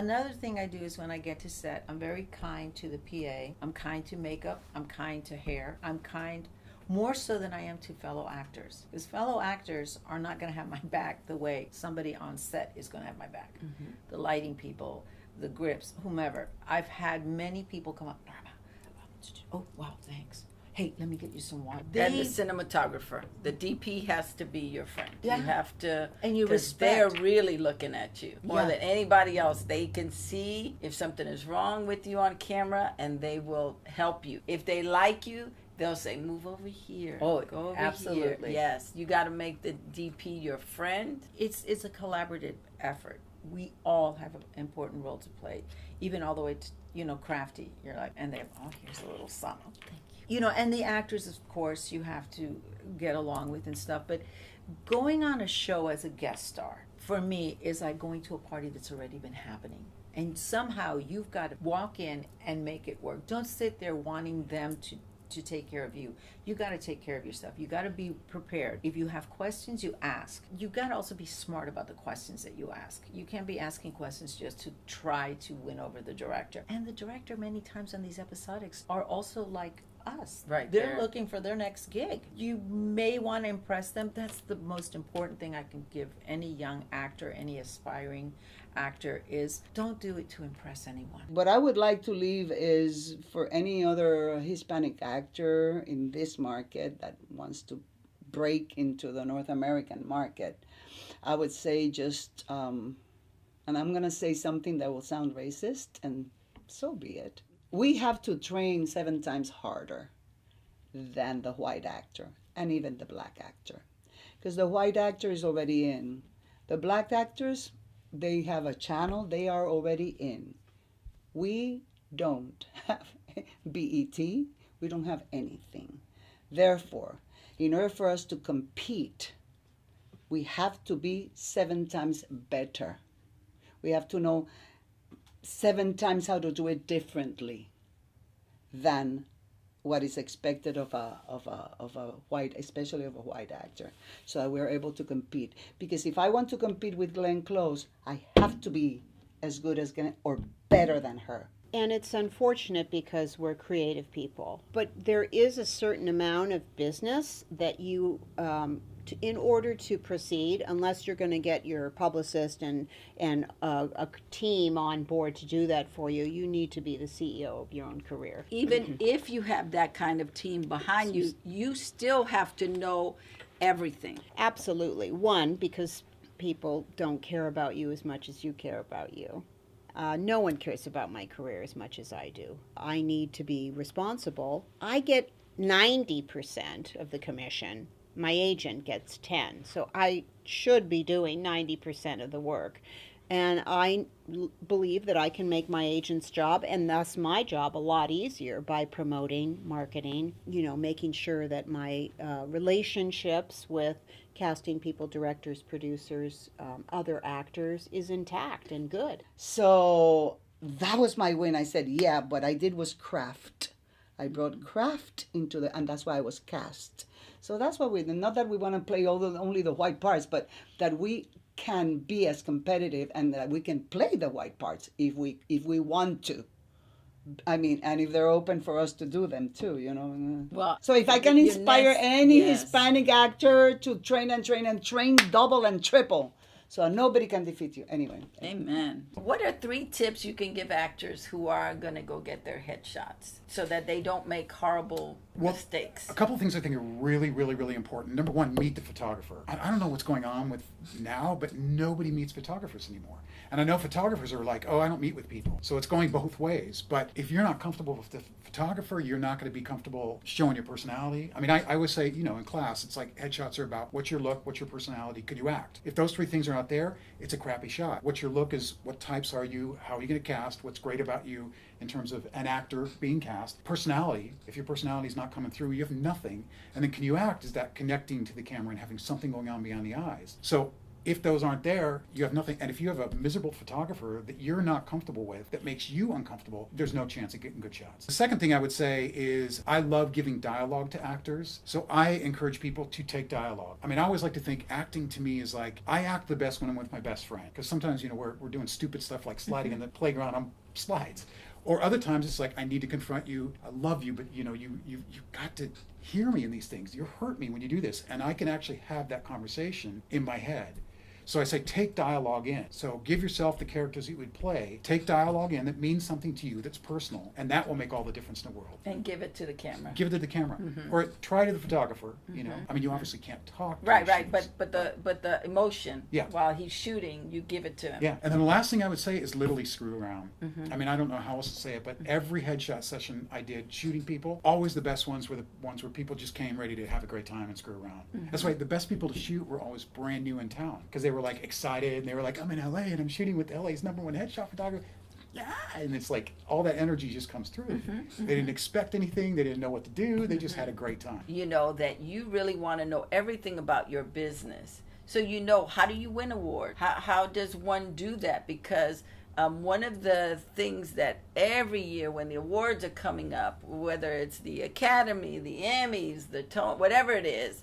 Another thing I do is when I get to set, I'm very kind to the PA. I'm kind to makeup. I'm kind to hair. I'm kind more so than I am to fellow actors. Because fellow actors are not going to have my back the way somebody on set is going to have my back. Mm-hmm. The lighting people, the grips, whomever. I've had many people come up, Norma, oh, wow, thanks. Hey, let me get you some water. And the cinematographer, the DP has to be your friend. Yeah. You have to, and you respect. They're really looking at you more than anybody else. They can see if something is wrong with you on camera, and they will help you. If they like you, they'll say, move over here. Oh, go over absolutely. Here. Yes, you got to make the DP your friend. It's a collaborative effort. We all have an important role to play, even all the way to, crafty. You're like, and they're, oh, here's a little something. And the actors, of course, you have to get along with and stuff. But going on a show as a guest star, for me, is like going to a party that's already been happening. And somehow you've got to walk in and make it work. Don't sit there wanting them to take care of you. You got to take care of yourself. You got to be prepared. If you have questions, you ask. You got to also be smart about the questions that you ask. You can't be asking questions just to try to win over the director. And the director, many times on these episodics, are also like us. Right. They're looking for their next gig. You may want to impress them. That's the most important thing I can give any young actor, any aspiring actor, is don't do it to impress anyone. What I would like to leave is for any other Hispanic actor in this market that wants to break into the North American market, I would say just, and I'm going to say something that will sound racist, and so be it. We have to train 7 times harder than the white actor and even the black actor. Because the white actor is already in. The black actors, they have a channel, they are already in. We don't have BET, we don't have anything. Therefore, in order for us to compete, we have to be 7 times better. We have to know 7 times how to do it differently than what is expected of a white, especially of a white actor, so that we're able to compete. Because if I want to compete with Glenn Close, I have to be as good as Glenn or better than her. And it's unfortunate because we're creative people, but there is a certain amount of business that you in order to proceed, unless you're going to get your publicist and a team on board to do that for you, you need to be the CEO of your own career. Even if you have that kind of team behind you, you still have to know everything. Absolutely. One, because people don't care about you as much as you care about you. No one cares about my career as much as I do. I need to be responsible. I get 90% of the commission. My agent gets 10. So I should be doing 90% of the work. And I believe that I can make my agent's job, and thus my job, a lot easier by promoting, marketing, making sure that my relationships with casting people, directors, producers, other actors is intact and good. So that was my win. I said, yeah, what I did was craft. I brought craft into and that's why I was cast. So that's what we did. Not that we want to play only the white parts, but that we can be as competitive and that we can play the white parts if we want to. I mean, and if they're open for us to do them too, Well, so if I can inspire any Hispanic actor to train and train and train double and triple, so nobody can defeat you. Anyway. Amen. What are 3 tips you can give actors who are going to go get their headshots so that they don't make horrible mistakes? A couple of things I think are really, really, really important. Number 1, meet the photographer. I don't know what's going on with now, but nobody meets photographers anymore. And I know photographers are like, oh, I don't meet with people. So it's going both ways. But if you're not comfortable with the photographer, you're not going to be comfortable showing your personality. I mean, I always say, in class, it's like headshots are about what's your look, what's your personality, could you act? If those 3 things are not there, it's a crappy shot. What your look is, what types are you, how are you going to cast, what's great about you in terms of an actor being cast. Personality, if your personality is not coming through, you have nothing. And then can you act? Is that connecting to the camera and having something going on beyond the eyes? So if those aren't there, you have nothing. And if you have a miserable photographer that you're not comfortable with, that makes you uncomfortable, there's no chance of getting good shots. The second thing I would say is I love giving dialogue to actors. So I encourage people to take dialogue. I mean, I always like to think acting to me is like, I act the best when I'm with my best friend. Because sometimes, we're doing stupid stuff like sliding in the playground on slides. Or other times it's like, I need to confront you. I love you, but you've got to hear me in these things. You hurt me when you do this. And I can actually have that conversation in my head. So I say, take dialogue in. So give yourself the characters you would play. Take dialogue in that means something to you, that's personal, and that will make all the difference in the world. And give it to the camera. Give it to the camera, or try to the photographer. I mean, you obviously can't talk. To Right. the But the emotion. Yeah. While he's shooting, you give it to him. Yeah, and then the last thing I would say is literally screw around. I mean, I don't know how else to say it, but every headshot session I did shooting people, always the best ones were the ones where people just came ready to have a great time and screw around. That's why the best people to shoot were always brand new in town, because they were like excited and they were like, I'm in LA and I'm shooting with LA's #1 headshot photographer. Yeah, and it's like all that energy just comes through. They didn't expect anything. They didn't know what to do. They just had a great time. You know that you really want to know everything about your business. So how do you win awards? How does one do that? Because one of the things that every year when the awards are coming up, whether it's the Academy, the Emmys, the Tony, whatever it is,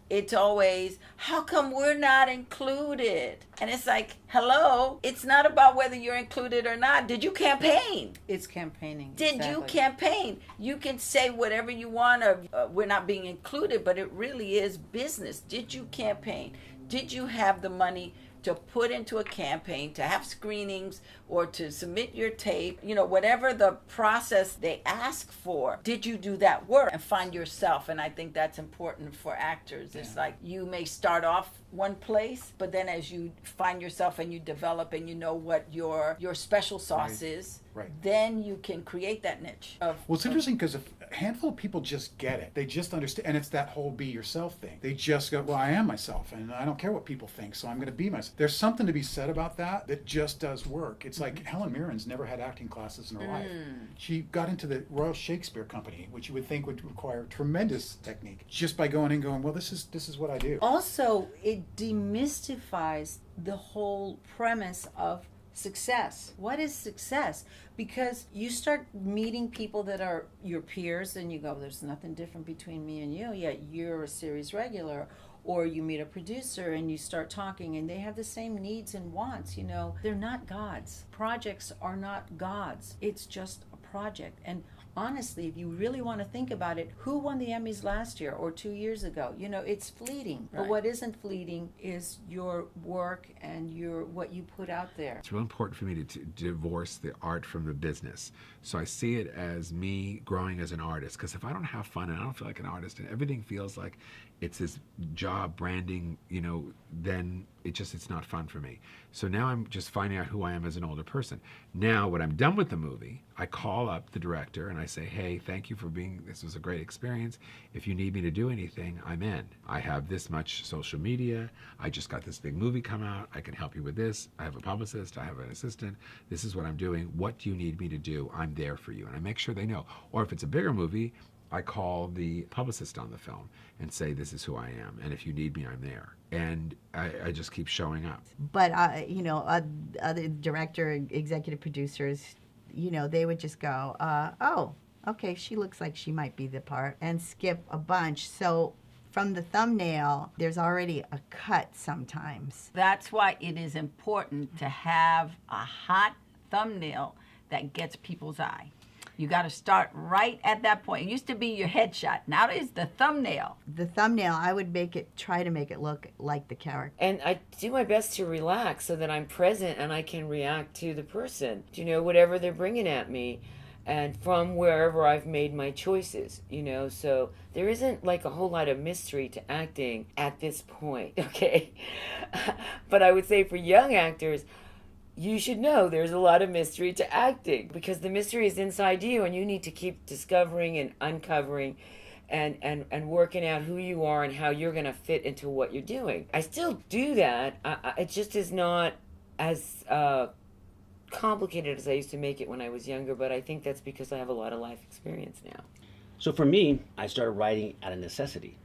it's always, how come we're not included? And it's like, hello, it's not about whether you're included or not. Did you campaign? It's campaigning. Did you campaign? You can say whatever you want of we're not being included, but it really is business. Did you campaign? Did you have the money to put into a campaign, to have screenings, or to submit your tape, whatever the process they ask for? Did you do that work and find yourself? And I think that's important for actors. It's like you may start off one place, but then as you find yourself and you develop and you know what your special sauce is, then you can create that niche. Well, it's interesting because a handful of people just get it. They just understand, and it's that whole be yourself thing. They just go, well, I am myself, and I don't care what people think, so I'm going to be myself. There's something to be said about that just does work. It's like Helen Mirren's never had acting classes in her life. She got into the Royal Shakespeare Company, which you would think would require tremendous technique, just by going and going, well, this is what I do. Also, it demystifies the whole premise of success. What is success? Because you start meeting people that are your peers and you go, there's nothing different between me and you, yet you're a series regular. Or you meet a producer and you start talking and they have the same needs and wants. They're not gods. Projects are not gods. It's just a project. And honestly, if you really want to think about it, who won the Emmys last year or 2 years ago? It's fleeting. Right. But what isn't fleeting is your work and what you put out there. It's real important for me to divorce the art from the business. So I see it as me growing as an artist, because if I don't have fun and I don't feel like an artist and everything feels like it's this job branding, then it's not fun for me. So now I'm just finding out who I am as an older person. Now, when I'm done with the movie, I call up the director and I say, hey, thank you for this was a great experience. If you need me to do anything, I'm in. I have this much social media. I just got this big movie come out. I can help you with this. I have a publicist. I have an assistant. This is what I'm doing. What do you need me to do? I'm there for you. And I make sure they know. Or if it's a bigger movie, I call the publicist on the film and say, this is who I am. And if you need me, I'm there. And I just keep showing up. But, other director, executive producers, they would just go, oh, okay, she looks like she might be the part, and skip a bunch. So from the thumbnail, there's already a cut sometimes. That's why it is important to have a hot thumbnail that gets people's eye. You got to start right at that point. It used to be your headshot. Now it is the thumbnail. The thumbnail, I would try to make it look like the character. And I do my best to relax so that I'm present and I can react to the person, whatever they're bringing at me, and from wherever I've made my choices, So there isn't like a whole lot of mystery to acting at this point, okay? But I would say for young actors, you should know there's a lot of mystery to acting, because the mystery is inside you and you need to keep discovering and uncovering and working out who you are and how you're going to fit into what you're doing. I still do that. It just is not as complicated as I used to make it when I was younger, but I think that's because I have a lot of life experience now. So for me, I started writing out of necessity.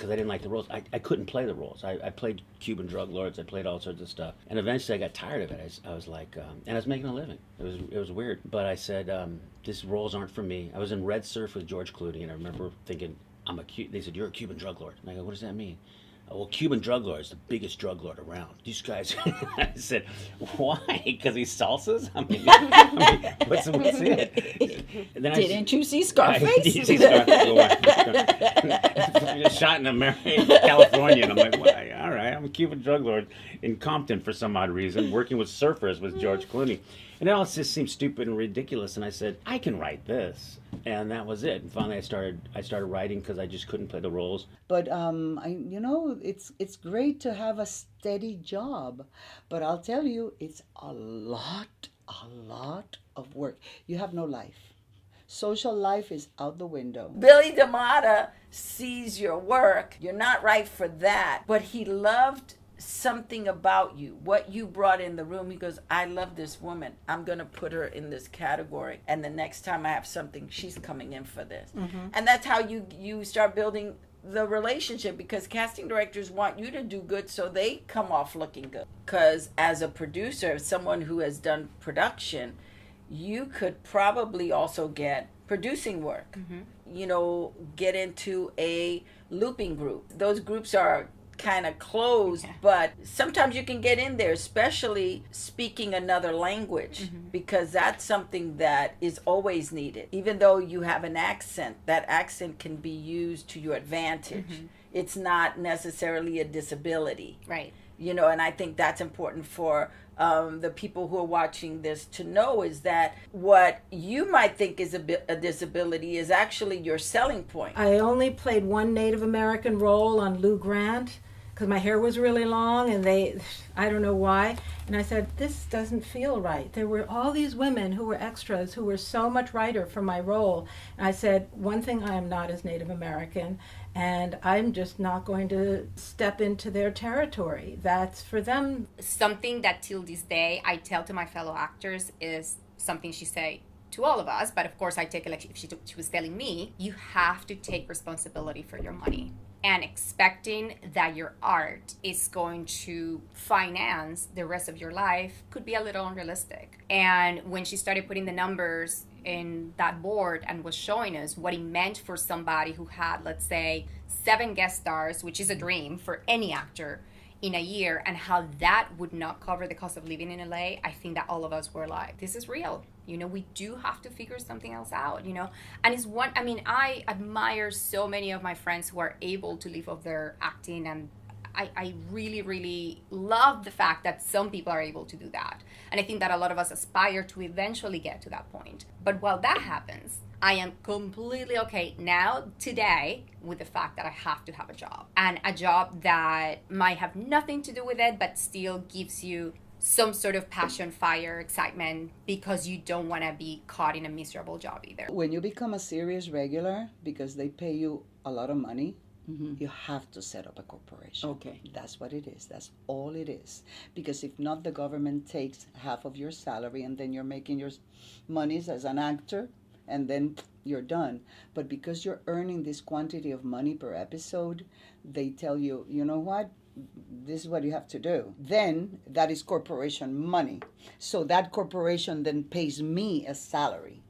because I didn't like the roles. I couldn't play the roles. I played Cuban drug lords. I played all sorts of stuff. And eventually I got tired of it. I was like, and I was making a living. It was weird. But I said, these roles aren't for me. I was in Red Surf with George Clooney, and I remember thinking, they said, you're a Cuban drug lord. And I go, what does that mean? Well, Cuban drug lord is the biggest drug lord around. These guys, I said, why? Because he's salsas? I mean what's it? And then Didn't you see Scarface? Did you see Scarface? Shot in America, California, and I'm like, why? All right, I'm a Cuban drug lord in Compton for some odd reason, working with surfers with George Clooney. And it all just seemed stupid and ridiculous. And I said, I can write this, and that was it. And finally, I started writing because I just couldn't play the roles. But it's great to have a steady job, but I'll tell you, it's a lot of work. You have no life. Social life is out the window. Billy DeMata sees your work. You're not right for that, but he loved something about you, what you brought in the room. He goes, I love this woman. I'm going to put her in this category. And the next time I have something, she's coming in for this. Mm-hmm. And that's how you start building the relationship, because casting directors want you to do good so they come off looking good. Because as a producer, someone who has done production, you could probably also get producing work. Mm-hmm. Get into a looping group. Those groups are kind of closed, but sometimes you can get in there, especially speaking another language, because that's something that is always needed. Even though you have an accent, that accent can be used to your advantage. It's not necessarily a disability. Right. And I think that's important for the people who are watching this to know, is that what you might think is a disability is actually your selling point. I only played one Native American role on Lou Grant because my hair was really long, and I don't know why. And I said, this doesn't feel right. There were all these women who were extras who were so much righter for my role. And I said, one thing, I am not as Native American, and I'm just not going to step into their territory. That's for them. Something that till this day I tell to my fellow actors is something she say to all of us, but of course I take it like if she was telling me, you have to take responsibility for your money. And expecting that your art is going to finance the rest of your life could be a little unrealistic. And when she started putting the numbers in that board and was showing us what it meant for somebody who had, let's say, 7 guest stars, which is a dream for any actor, in a year, and how that would not cover the cost of living in LA, I think that all of us were like, this is real. We do have to figure something else out, And it's I admire so many of my friends who are able to live off their acting, and I really, really love the fact that some people are able to do that. And I think that a lot of us aspire to eventually get to that point. But while that happens, I am completely okay now, today, with the fact that I have to have a job. And a job that might have nothing to do with it, but still gives you some sort of passion, fire, excitement, because you don't want to be caught in a miserable job either. When you become a series regular, because they pay you a lot of money, you have to set up a corporation. Okay. That's what it is. That's all it is. Because if not, the government takes half of your salary, and then you're making your monies as an actor, and then you're done. But because you're earning this quantity of money per episode, they tell you, you know what? This is what you have to do. Then that is corporation money. So that corporation then pays me a salary.